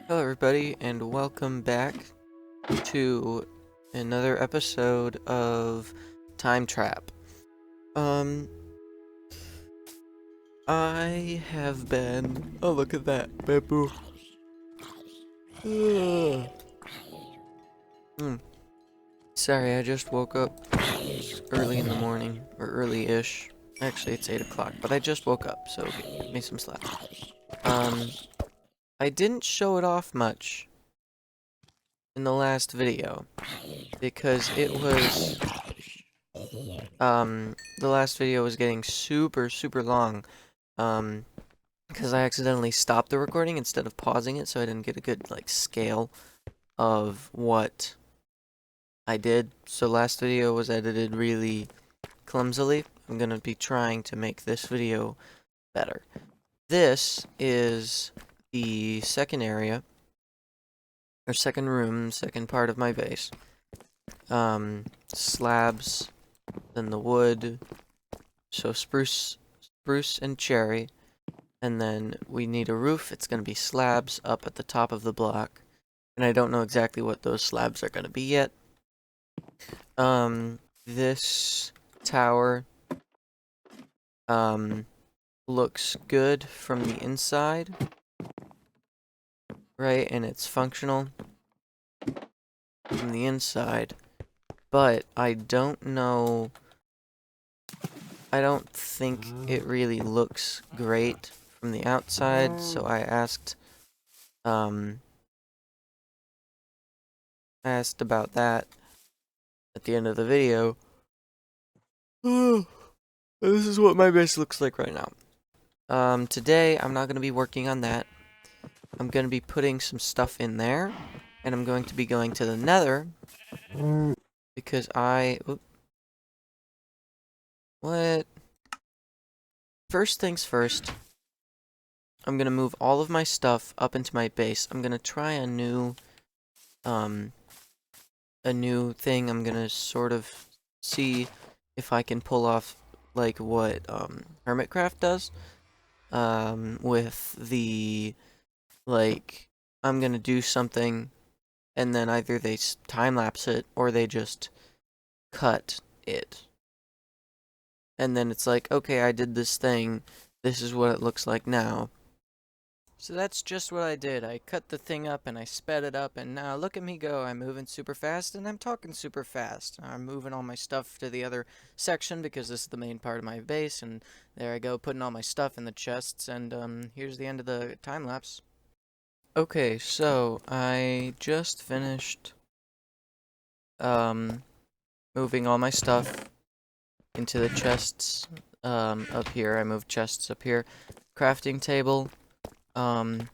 Hello everybody and welcome back to another episode of Time Trap. Um I have been look at that bamboo. Ugh. Hmm. Sorry, I just woke up early in the morning or early-ish. Actually it's 8 o'clock, but I just woke up, so give me some slack. Um I didn't show it off much in the last video because it was the last video was getting super long. Because I accidentally stopped the recording instead of pausing it, so I didn't get a good, like, scale of what I did. So last video was edited really clumsily. I'm gonna be trying to make this video better. This is the second area, or second room, second part of my base. Slabs, then the wood, so spruce and cherry. And then we need a roof. It's going to be slabs up at the top of the block. And I don't know exactly what those slabs are going to be yet. This tower, looks good from the inside. Right, and it's functional from the inside. But I don't know... I don't think it really looks great from the outside, so I asked about that at the end of the video. This is what my base looks like right now. Today I'm not going to be working on that. I'm going to be putting some stuff in there, and I'm going to be going to the nether, because what? First things first, I'm going to move all of my stuff up into my base. I'm going to try a new thing. I'm going to sort of see if I can pull off, like, what, Hermitcraft does, with the, like, I'm gonna do something, and then either they time-lapse it, or they just cut it. And then it's like, okay, I did this thing, this is what it looks like now. So that's just what I did. I cut the thing up and I sped it up, and now look at me go. I'm moving super fast and I'm talking super fast. I'm moving all my stuff to the other section because this is the main part of my base, and there I go, putting all my stuff in the chests, and here's the end of the time lapse. Okay, so I just finished moving all my stuff into the chests up here. I moved chests up here. Crafting table. And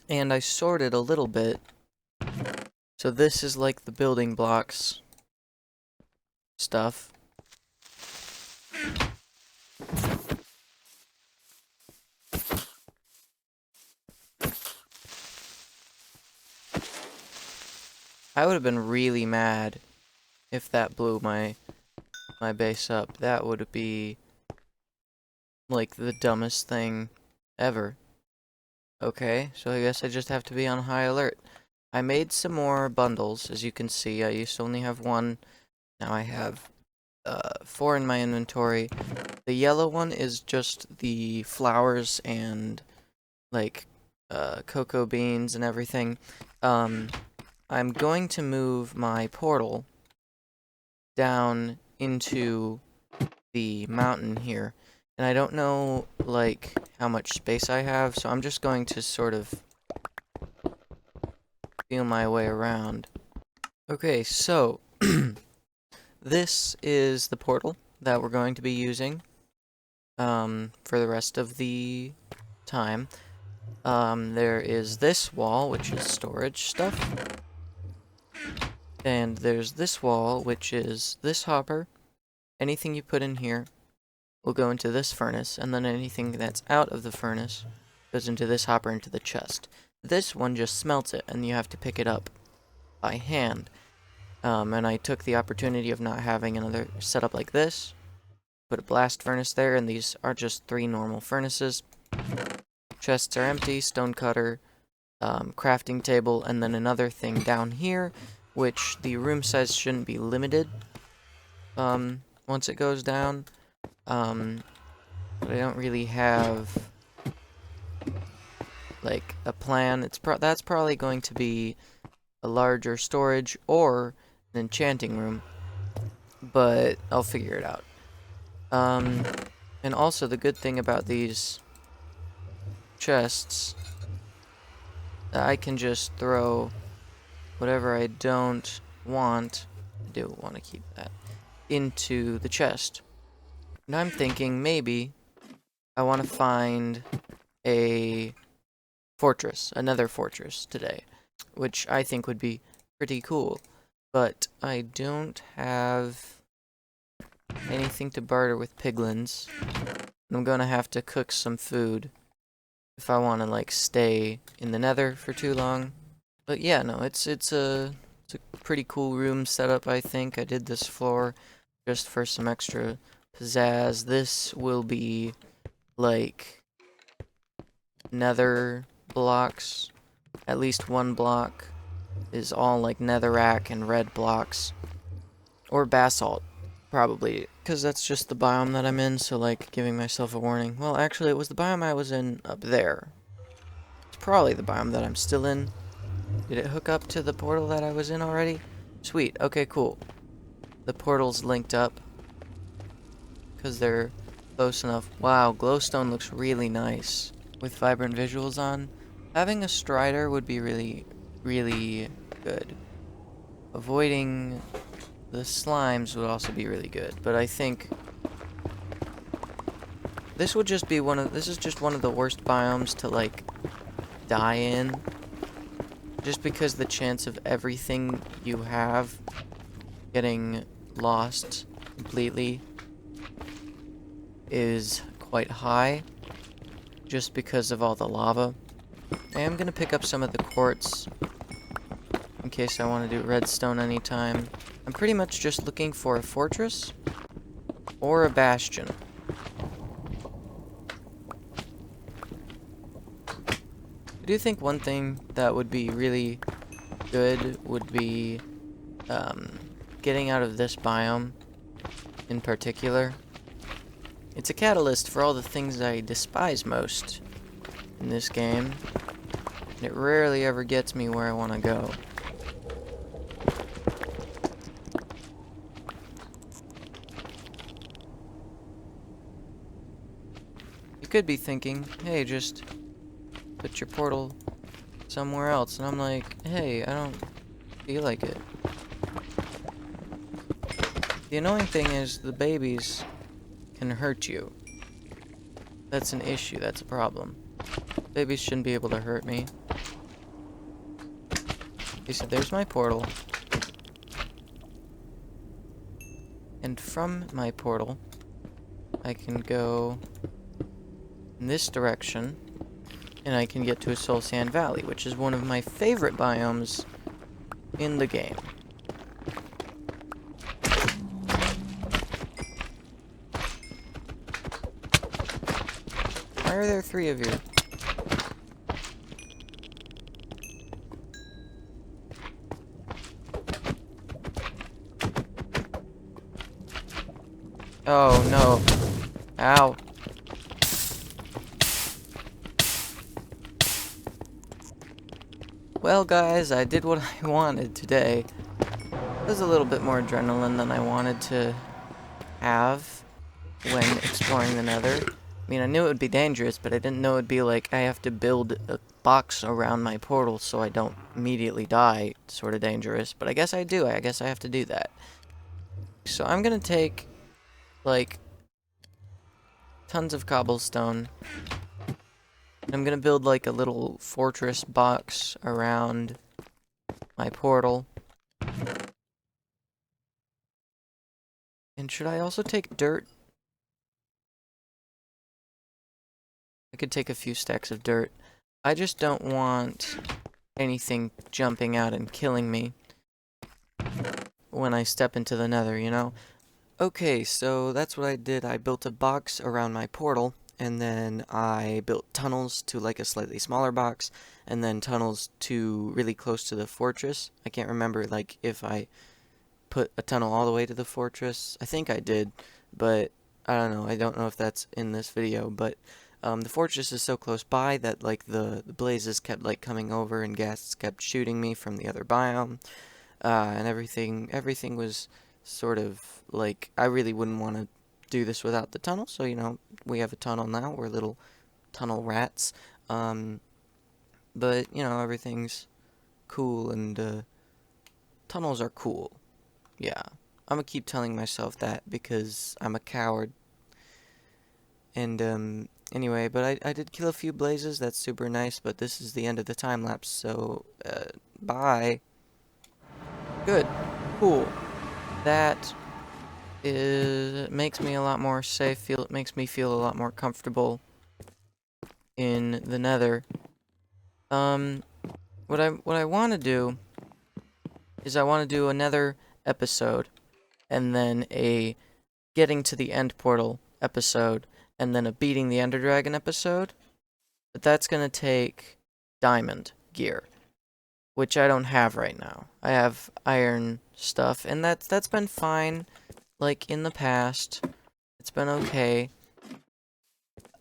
I sorted a little bit. So this is like the building blocks stuff. I would have been really mad if that blew my base up. That would be like the dumbest thing ever. Okay, so I guess I just have to be on high alert. I made some more bundles, as you can see. I used to only have one. Now I have 4 in my inventory. The yellow one is just the flowers and, like, cocoa beans and everything. I'm going to move my portal down into the mountain here. And I don't know, like, how much space I have, so I'm just going to sort of feel my way around. Okay, so this is the portal that we're going to be using for the rest of the time. There is this wall, which is storage stuff. And there's this wall, which is this hopper. Anything you put in here will go into this furnace, and then anything that's out of the furnace goes into this hopper into the chest. This one just smelts it, and you have to pick it up by hand. And I took the opportunity of not having another setup like this. Put a blast furnace there, and these are just 3 normal furnaces. Chests are empty, stonecutter, crafting table, and then another thing down here, which the room size shouldn't be limited once it goes down. But I don't really have like a plan. That's probably going to be a larger storage or an enchanting room, but I'll figure it out. And also the good thing about these chests, I can just throw whatever I don't want, I do want to keep that, into the chest. And I'm thinking maybe I want to find a fortress, another fortress today, which I think would be pretty cool. But I don't have anything to barter with piglins. I'm gonna have to cook some food if I want to like stay in the nether for too long. But yeah, no, it's a pretty cool room setup. I think I did this floor just for some extra pizzazz. This will be like nether blocks. At least one block is all like netherrack and red blocks, or basalt, probably, because that's just the biome that I'm in. So like giving myself a warning. Well, actually, it was the biome I was in up there. It's probably the biome that I'm still in. Did it hook up to the portal that I was in already? Sweet. Okay, cool. The portal's linked up because they're close enough. Wow, glowstone looks really nice with vibrant visuals on. Having a strider would be really, really good. Avoiding the slimes would also be really good, but I think this would just be this is just one of the worst biomes to like die in. Just because the chance of everything you have getting lost completely is quite high, just because of all the lava. I am going to pick up some of the quartz in case I want to do redstone anytime. I'm pretty much just looking for a fortress or a bastion. I do think one thing that would be really good would be getting out of this biome in particular. It's a catalyst for all the things I despise most in this game, and it rarely ever gets me where I want to go. You could be thinking, hey, just put your portal somewhere else, and I'm like, hey, I don't feel like it. The annoying thing is the babies can hurt you. That's an issue, that's a problem. Babies shouldn't be able to hurt me. Okay, so there's my portal. And from my portal, I can go in this direction, and I can get to a Soul Sand Valley, which is one of my favorite biomes in the game. Why are there 3 of you? Oh no. Ow. Well guys, I did what I wanted today. There's a little bit more adrenaline than I wanted to have when exploring the nether. I mean, I knew it would be dangerous, but I didn't know it would be like I have to build a box around my portal so I don't immediately die. Sort of dangerous, but I guess I do. I guess I have to do that. So I'm gonna take like tons of cobblestone. And I'm gonna build like a little fortress box around my portal. And should I also take dirt? I could take a few stacks of dirt. I just don't want anything jumping out and killing me when I step into the nether, you know? Okay, so that's what I did. I built a box around my portal, and then I built tunnels to like a slightly smaller box, and then tunnels to really close to the fortress. I can't remember like if I put a tunnel all the way to the fortress. I think I did, but I don't know. I don't know if that's in this video, but the fortress is so close by that like the blazes kept like coming over and ghasts kept shooting me from the other biome, and everything was sort of like I really wouldn't want to do this without the tunnel. So we have a tunnel now. We're little tunnel rats, but everything's cool and tunnels are cool. Yeah, I'm gonna keep telling myself that because I'm a coward. And anyway, but I did kill a few blazes. That's super nice. But this is the end of the time lapse. So bye. Good. Cool. That makes me a lot more safe. It makes me feel a lot more comfortable in the Nether. What I want to do is I want to do another episode, and then a getting to the end portal episode, and then a beating the Ender Dragon episode. But that's gonna take diamond gear, which I don't have right now. I have iron stuff, and that's been fine. Like in the past, it's been okay.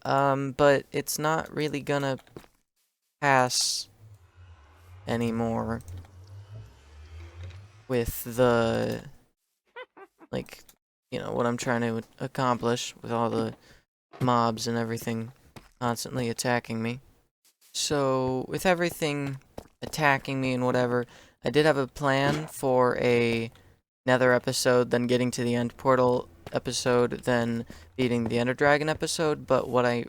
But it's not really gonna pass anymore with the like what I'm trying to accomplish with all the mobs and everything constantly attacking me. So with everything attacking me and whatever, I did have a plan for a Nether episode, then getting to the end portal episode, then beating the Ender Dragon episode, but what I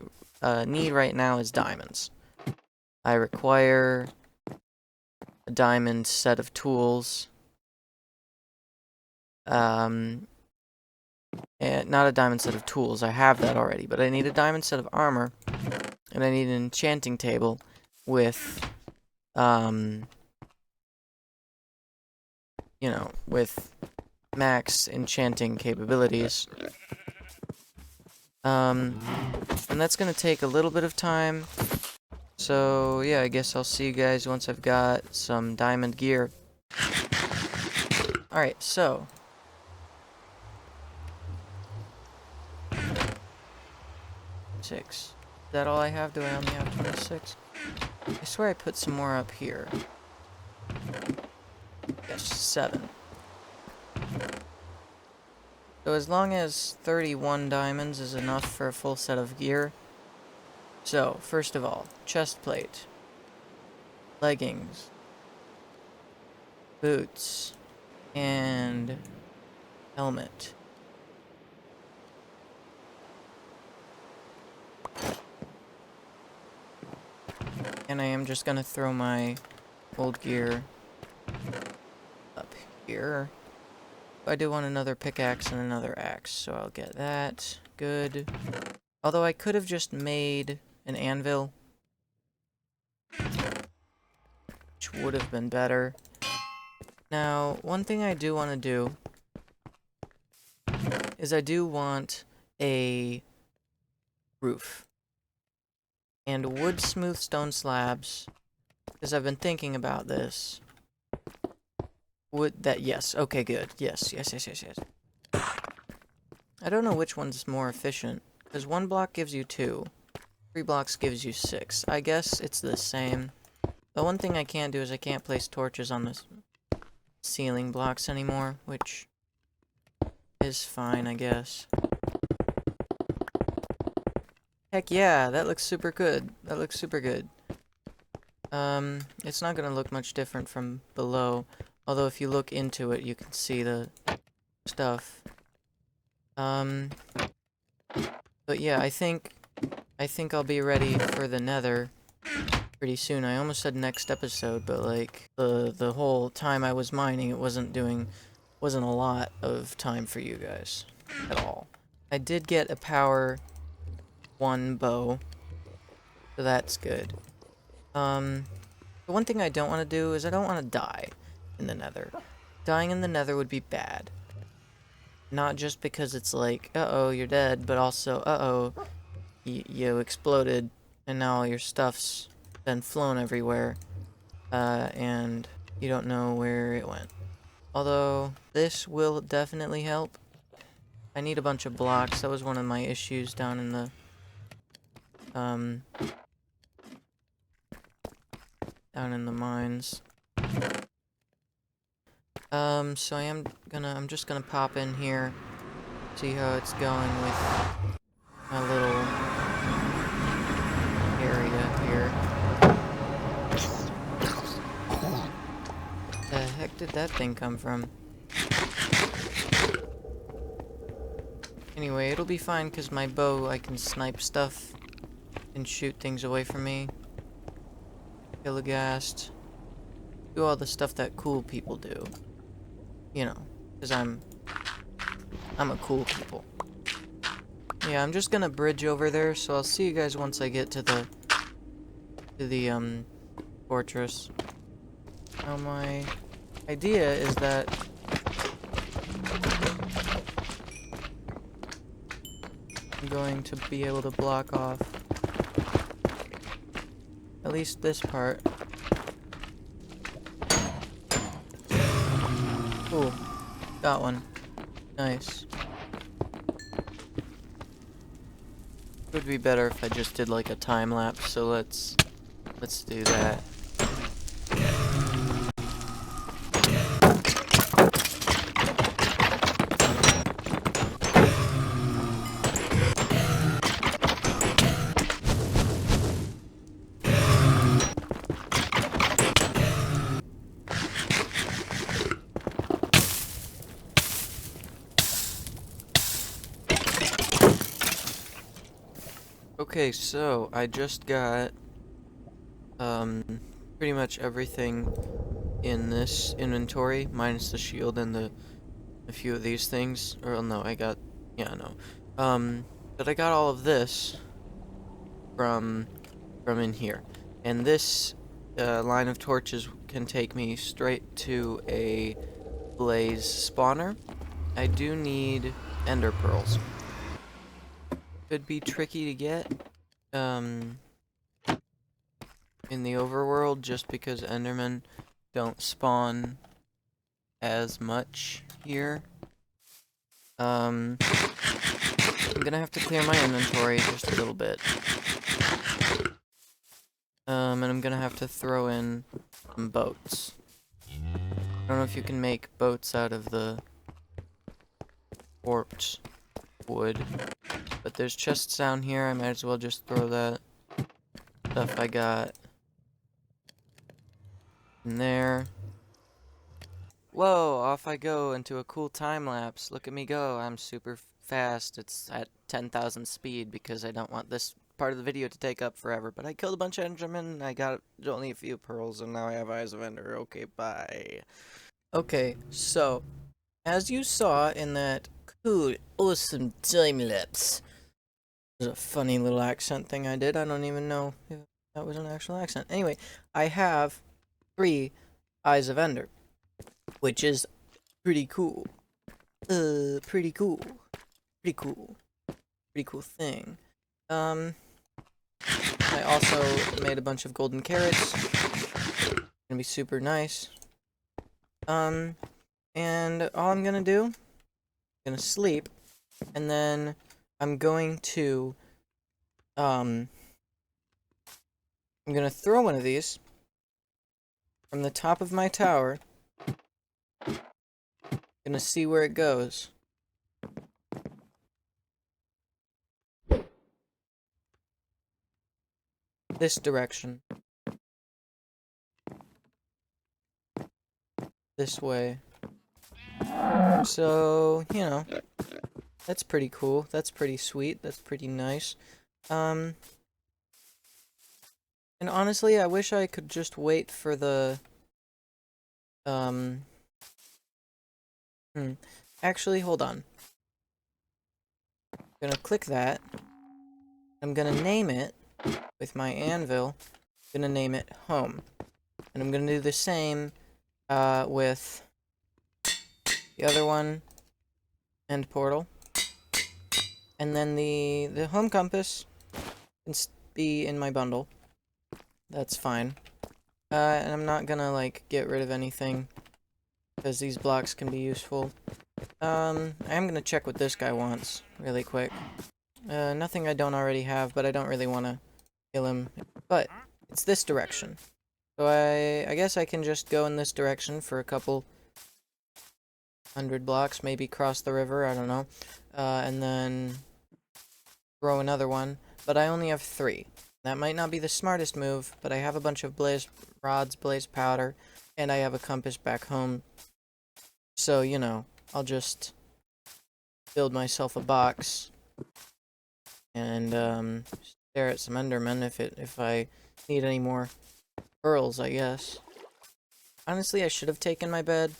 need right now is diamonds. I require a diamond set of tools. And not a diamond set of tools, I have that already, but I need a diamond set of armor, and I need an enchanting table with, with max enchanting capabilities. And that's gonna take a little bit of time. So, yeah, I guess I'll see you guys once I've got some diamond gear. Alright, so. Is that all I have? Do I only have 26? I swear I put some more up here. Yes, 7. So as long as 31 diamonds is enough for a full set of gear. So, first of all, chest plate, leggings, boots, and helmet. And I am just gonna throw my old gear up here. I do want another pickaxe and another axe, so I'll get that. Good. Although I could have just made an anvil, which would have been better. Now, one thing I do want to do is I do want a roof. And wood smooth stone slabs, because I've been thinking about this. Yes, okay, good. Yes. I don't know which one's more efficient, because 1 block gives you 2. 3 blocks gives you 6. I guess it's the same. The one thing I can't do is I can't place torches on the ceiling blocks anymore, which is fine, I guess. Heck yeah, that looks super good. That looks super good. It's not gonna look much different from below, although if you look into it, you can see the stuff. But yeah, I think I'll be ready for the Nether pretty soon. I almost said next episode, but like the whole time I was mining, it wasn't a lot of time for you guys at all. I did get a power 1 bow, so that's good. The one thing I don't want to do is I don't want to die in the Nether. Dying in the Nether would be bad. Not just because it's like, uh-oh, you're dead, but also, uh-oh, you exploded, and now all your stuff's been flown everywhere, and you don't know where it went. Although, this will definitely help. I need a bunch of blocks. That was one of my issues down in the, down in the mines. So I'm just gonna pop in here, see how it's going with my little area here. The heck did that thing come from? Anyway, it'll be fine because my bow, I can snipe stuff and shoot things away from me. Kill a ghast. Do all the stuff that cool people do. You know, because I'm a cool people. Yeah, I'm just gonna bridge over there, so I'll see you guys once I get to the fortress. Now my idea is that I'm going to be able to block off at least this part. Cool. Got one. Nice. Would be better if I just did like a time lapse, so let's do that. Okay, so I just got pretty much everything in this inventory, minus the shield and a few of these things. Or no, but I got all of this from in here, and this line of torches can take me straight to a blaze spawner. I do need ender pearls. Could be tricky to get in the overworld just because endermen don't spawn as much here. I'm gonna have to clear my inventory just a little bit. And I'm gonna have to throw in some boats. I don't know if you can make boats out of the warped wood, but there's chests down here. I might as well just throw that stuff I got in there. Whoa, off I go into a cool time lapse. Look at me go. I'm super fast. It's at 10,000 speed because I don't want this part of the video to take up forever. But I killed a bunch of endermen. I got only a few pearls, and now I have eyes of ender. Okay, bye. Okay, so as you saw in that cool, awesome time lapse, there's a funny little accent thing I did. I don't even know if that was an actual accent. Anyway, I have 3 eyes of ender, which is pretty cool. Pretty cool. Pretty cool. Pretty cool thing. I also made a bunch of golden carrots. Gonna be super nice. And all I'm gonna do, I'm gonna sleep, and then I'm going to, I'm gonna throw one of these from the top of my tower. Gonna see where it goes. This direction. This way. So, you know, that's pretty cool. That's pretty sweet. That's pretty nice. And honestly, I wish I could just wait for the, Actually, hold on. I'm gonna click that. I'm gonna name it with my anvil. I'm gonna name it home. And I'm gonna do the same, with the other one, end portal. And then the home compass, can be in my bundle. That's fine. And I'm not gonna, like, get rid of anything, because these blocks can be useful. I am gonna check what this guy wants, really quick. Nothing I don't already have, but I don't really want to kill him. But, it's this direction. So I guess I can just go in this direction for a couple 100 blocks, maybe cross the river, I don't know. And then throw another one, but I only have 3. That might not be the smartest move, but I have a bunch of blaze rods, blaze powder, and I have a compass back home. So, you know, I'll just build myself a box and stare at some endermen if I need any more pearls, I guess. Honestly, I should have taken my bed,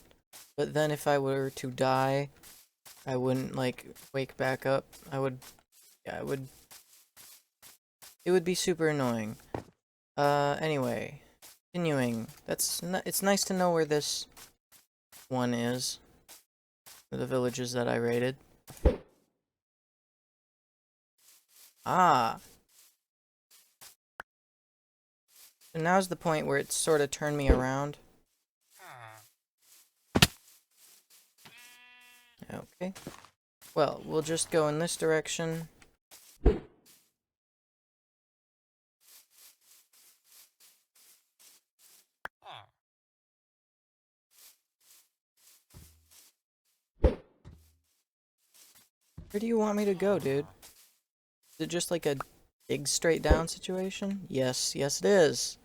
but then if I were to die, I wouldn't, like, wake back up. Yeah, it would be super annoying. Anyway, continuing. It's nice to know where this one is. The villages that I raided. Ah! So now's the point where it sort of turned me around. Okay. Well, we'll just go in this direction. Where do you want me to go, dude? Is it just like a dig straight down situation? Yes, yes it is.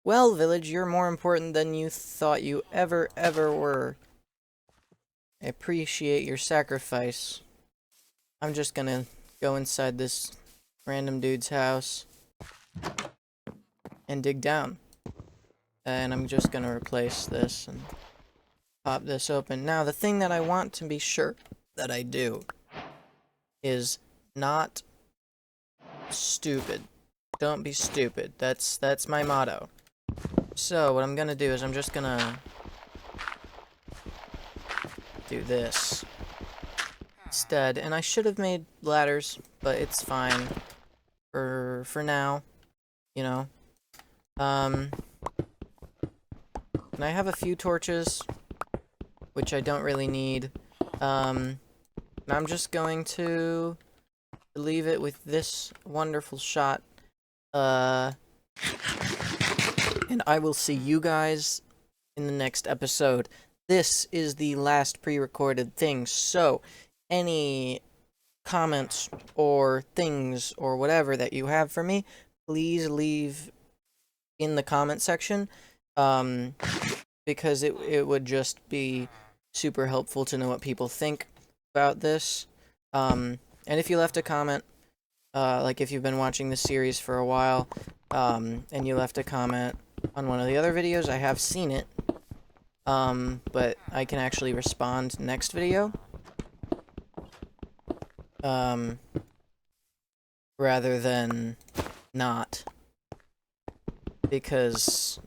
Well, village, you're more important than you thought you ever were. I appreciate your sacrifice. I'm just gonna go inside this random dude's house and dig down. And I'm just gonna replace this and pop this open. Now, the thing that I want to be sure that I do is not stupid. Don't be stupid. That's my motto. So, what I'm gonna do is I'm just gonna do this instead. And I should have made ladders, but it's fine for now, you know. And I have a few torches, which I don't really need. And I'm just going to leave it with this wonderful shot. And I will see you guys in the next episode. This is the last pre-recorded thing, so any comments or things or whatever that you have for me, please leave in the comment section, because it would just be super helpful to know what people think about this. And if you left a comment, like if you've been watching this series for a while, and you left a comment on one of the other videos, I have seen it, but I can actually respond next video, rather than not, because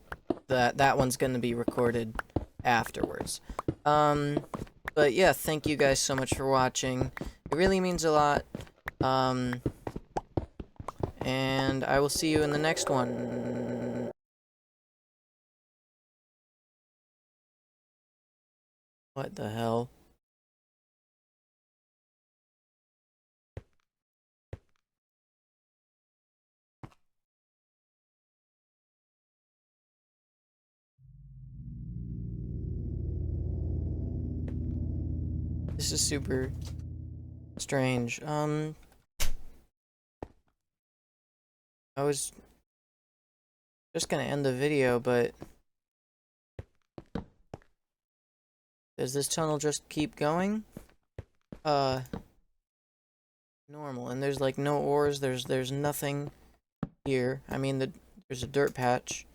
that one's gonna be recorded afterwards. But yeah, thank you guys so much for watching. It really means a lot. And I will see you in the next one. What the hell? This is super strange. I was just gonna end the video, but does this tunnel just keep going? Normal, and there's like no ores, there's nothing here. I mean, there's a dirt patch.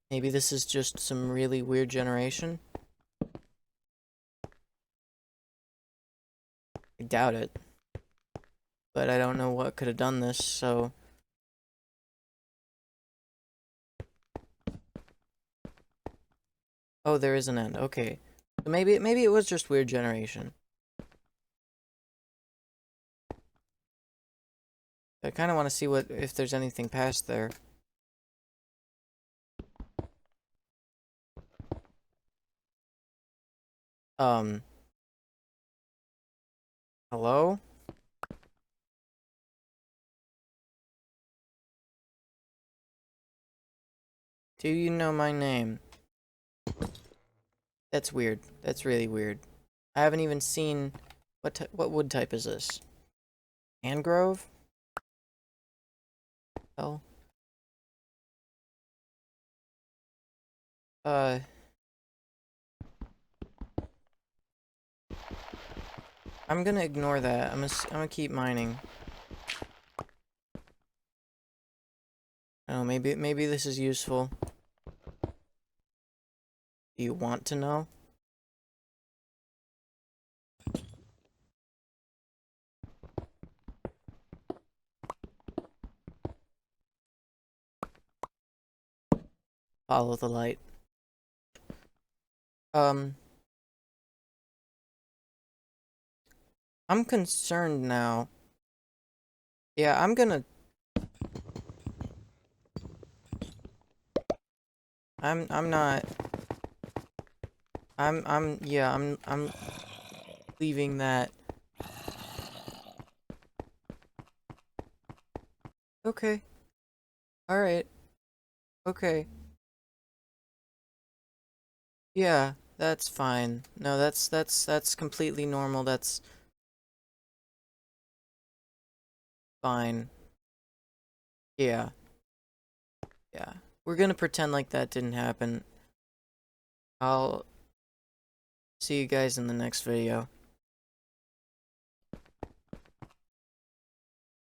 Maybe this is just some really weird generation. I doubt it. But I don't know what could have done this, so... Oh, there is an end. Okay. So maybe it was just weird generation. I kind of want to see if there's anything past there. Hello? Do you know my name? That's weird. That's really weird. I haven't even seen... What wood type is this? Mangrove? Hell. Uh... I'm gonna ignore that. I'm gonna keep mining. Oh, maybe this is useful. Do you want to know? Follow the light. I'm concerned now. Yeah, I'm not... yeah, I'm leaving that. Okay. Alright. Okay. Yeah, that's fine. No, that's completely normal. That's fine. Yeah. Yeah. We're gonna pretend like that didn't happen. I'll see you guys in the next video.